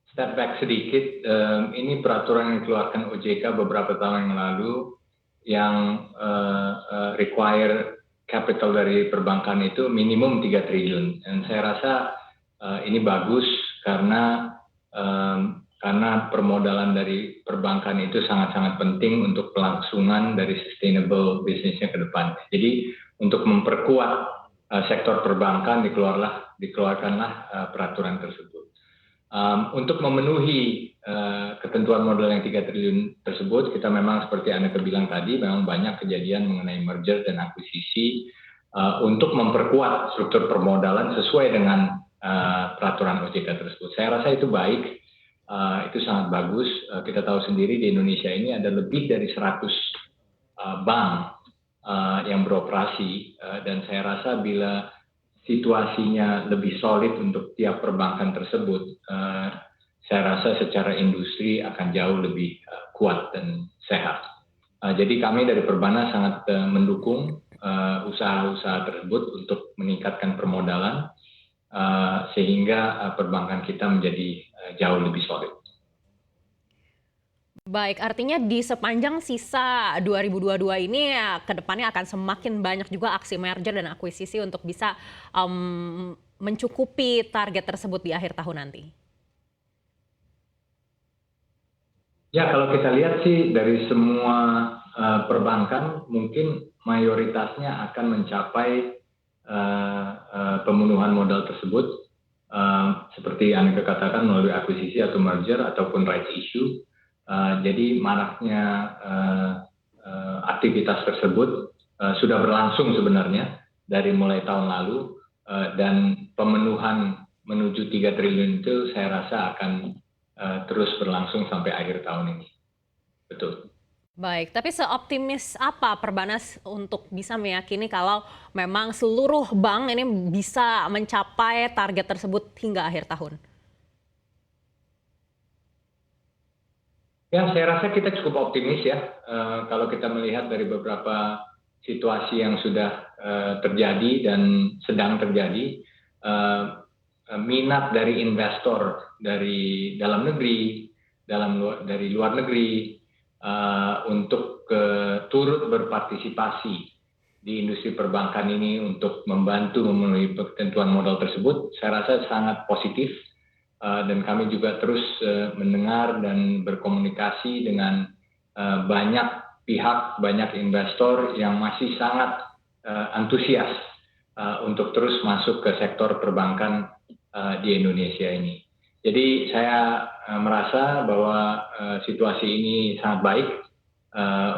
Step back sedikit, ini peraturan yang dikeluarkan OJK beberapa tahun yang lalu yang require capital dari perbankan itu minimum 3 triliun. Dan saya rasa ini bagus karena permodalan dari perbankan itu sangat-sangat penting untuk kelangsungan dari sustainable bisnisnya ke depan. Jadi untuk memperkuat sektor perbankan dikeluarkanlah peraturan tersebut. Untuk memenuhi ketentuan modal yang 3 triliun tersebut, kita memang seperti Anda bilang tadi, memang banyak kejadian mengenai merger dan akuisisi untuk memperkuat struktur permodalan sesuai dengan peraturan OJK tersebut. Saya rasa itu baik, itu sangat bagus. Kita tahu sendiri di Indonesia ini ada lebih dari 100 bank yang beroperasi, dan saya rasa bila situasinya lebih solid untuk tiap perbankan tersebut, saya rasa secara industri akan jauh lebih kuat dan sehat. Jadi kami dari Perbanas sangat mendukung usaha-usaha tersebut untuk meningkatkan permodalan sehingga perbankan kita menjadi jauh lebih solid. Baik, artinya di sepanjang sisa 2022 ini ke depannya akan semakin banyak juga aksi merger dan akuisisi untuk bisa mencukupi target tersebut di akhir tahun nanti. Ya, kalau kita lihat sih dari semua perbankan mungkin mayoritasnya akan mencapai pemenuhan modal tersebut seperti yang dikatakan melalui akuisisi atau merger ataupun rights issue. Jadi maraknya aktivitas tersebut sudah berlangsung sebenarnya dari mulai tahun lalu, dan pemenuhan menuju 3 triliun itu saya rasa akan terus berlangsung sampai akhir tahun ini. Betul. Baik, tapi seoptimis apa Perbanas untuk bisa meyakini kalau memang seluruh bank ini bisa mencapai target tersebut hingga akhir tahun? Ya, saya rasa kita cukup optimis ya, kalau kita melihat dari beberapa situasi yang sudah terjadi dan sedang terjadi, minat dari investor dari dalam negeri, dari luar negeri untuk turut berpartisipasi di industri perbankan ini untuk membantu memenuhi ketentuan modal tersebut, saya rasa sangat positif. Dan kami juga terus mendengar dan berkomunikasi dengan banyak pihak, banyak investor yang masih sangat antusias untuk terus masuk ke sektor perbankan di Indonesia ini. Jadi saya merasa bahwa situasi ini sangat baik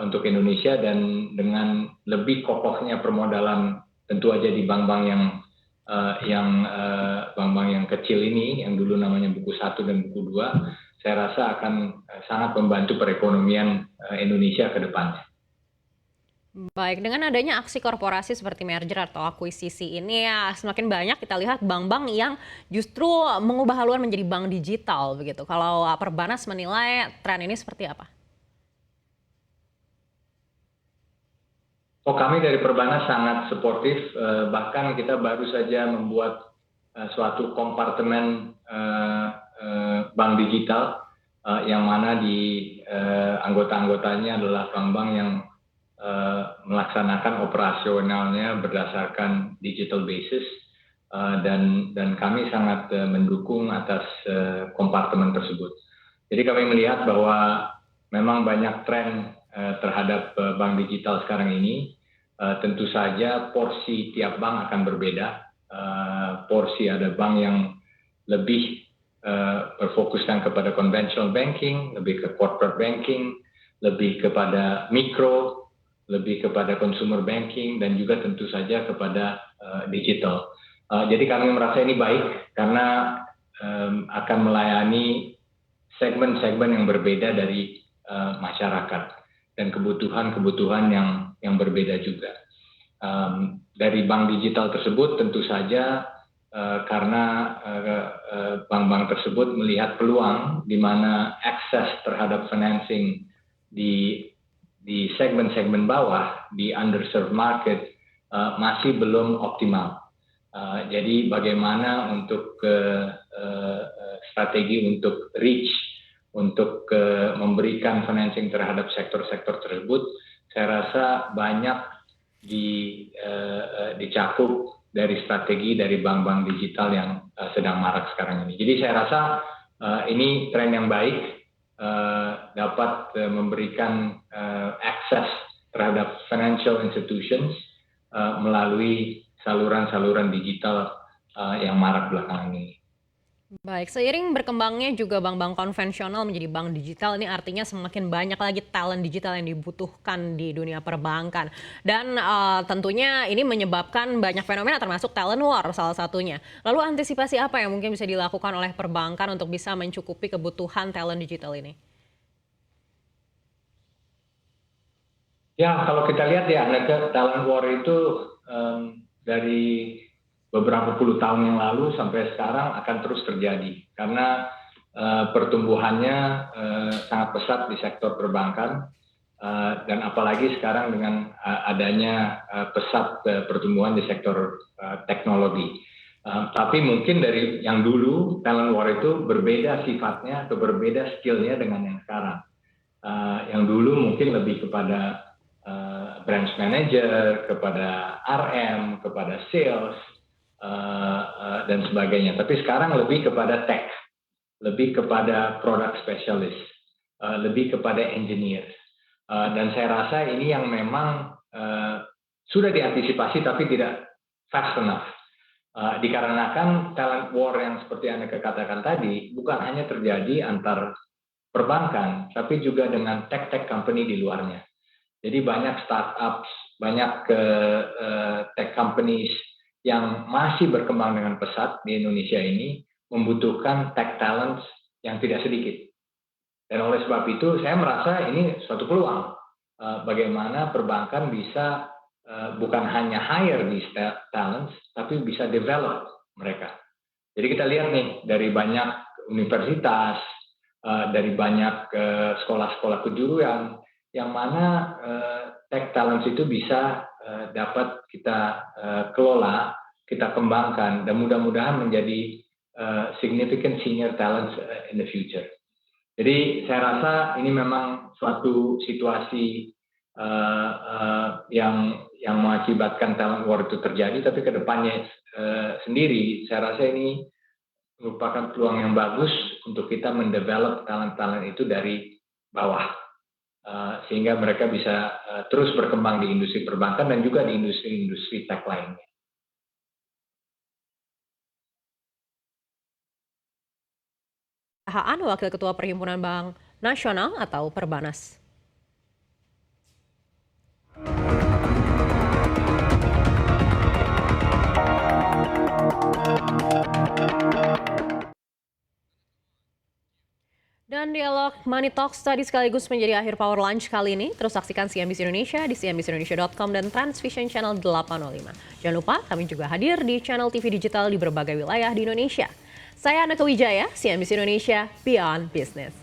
untuk Indonesia, dan dengan lebih kokohnya permodalan tentu aja di bank-bank yang kecil ini, yang dulu namanya buku 1 dan buku 2, saya rasa akan sangat membantu perekonomian Indonesia ke depannya. Baik, dengan adanya aksi korporasi seperti merger atau akuisisi ini ya semakin banyak kita lihat bank-bank yang justru mengubah haluan menjadi bank digital begitu. Kalau Perbanas menilai tren ini seperti apa? Kami dari Perbanas sangat suportif, bahkan kita baru saja membuat suatu kompartemen bank digital yang mana di anggota-anggotanya adalah bank-bank yang melaksanakan operasionalnya berdasarkan digital basis, dan kami sangat mendukung atas kompartemen tersebut. Jadi kami melihat bahwa memang banyak tren terhadap bank digital sekarang ini. Tentu saja porsi tiap bank akan berbeda. Porsi ada bank yang lebih berfokuskan kepada conventional banking, lebih ke corporate banking, lebih kepada mikro, lebih kepada consumer banking, dan juga tentu saja kepada digital. Jadi kami merasa ini baik karena akan melayani segmen-segmen yang berbeda dari masyarakat dan kebutuhan-kebutuhan yang berbeda juga. Dari bank digital tersebut tentu saja karena bank-bank tersebut melihat peluang di mana akses terhadap financing di segmen-segmen bawah, di underserved market, masih belum optimal. Jadi bagaimana untuk strategi untuk reach, untuk memberikan financing terhadap sektor-sektor tersebut, saya rasa banyak dicakup dari strategi dari bank-bank digital yang sedang marak sekarang ini. Jadi saya rasa ini tren yang baik, dapat memberikan akses terhadap financial institutions melalui saluran-saluran digital yang marak belakangan ini. Baik, seiring berkembangnya juga bank-bank konvensional menjadi bank digital, ini artinya semakin banyak lagi talent digital yang dibutuhkan di dunia perbankan. Dan tentunya ini menyebabkan banyak fenomena termasuk talent war salah satunya. Lalu antisipasi apa yang mungkin bisa dilakukan oleh perbankan untuk bisa mencukupi kebutuhan talent digital ini? Ya, kalau kita lihat ya, talent war itu dari beberapa puluh tahun yang lalu sampai sekarang akan terus terjadi karena pertumbuhannya sangat pesat di sektor perbankan dan apalagi sekarang dengan adanya pesat pertumbuhan di sektor teknologi. Tapi mungkin dari yang dulu talent war itu berbeda sifatnya atau berbeda skillnya dengan yang sekarang. Yang dulu mungkin lebih kepada branch manager, kepada RM, kepada sales, dan sebagainya. Tapi sekarang lebih kepada tech, lebih kepada product specialist, lebih kepada engineer. Dan saya rasa ini yang memang sudah diantisipasi tapi tidak fast enough. Dikarenakan talent war yang seperti Anda katakan tadi bukan hanya terjadi antar perbankan, tapi juga dengan tech company di luarnya. Jadi banyak startups, banyak tech companies yang masih berkembang dengan pesat di Indonesia ini membutuhkan tech talents yang tidak sedikit. Dan oleh sebab itu saya merasa ini suatu peluang bagaimana perbankan bisa bukan hanya hire these talents, tapi bisa develop mereka. Jadi kita lihat nih dari banyak universitas, dari banyak sekolah-sekolah kejuruan, yang mana tech talents itu bisa dapat kita kelola, kita kembangkan, dan mudah-mudahan menjadi significant senior talents in the future. Jadi saya rasa ini memang suatu situasi yang mengakibatkan talent war itu terjadi, tapi ke depannya sendiri saya rasa ini merupakan peluang yang bagus untuk kita mendevelop talent-talent itu dari bawah. Sehingga mereka bisa terus berkembang di industri perbankan dan juga di industri-industri tech lainnya. Haan, Wakil Ketua Perhimpunan Bank Nasional atau Perbanas. Dan dialog Money Talks tadi sekaligus menjadi akhir Power Lunch kali ini. Terus saksikan CNBC Indonesia di cnbcindonesia.com dan Transvision Channel 805. Jangan lupa kami juga hadir di channel TV digital di berbagai wilayah di Indonesia. Saya Anaka Wijaya, CNBC Indonesia, Beyond Business.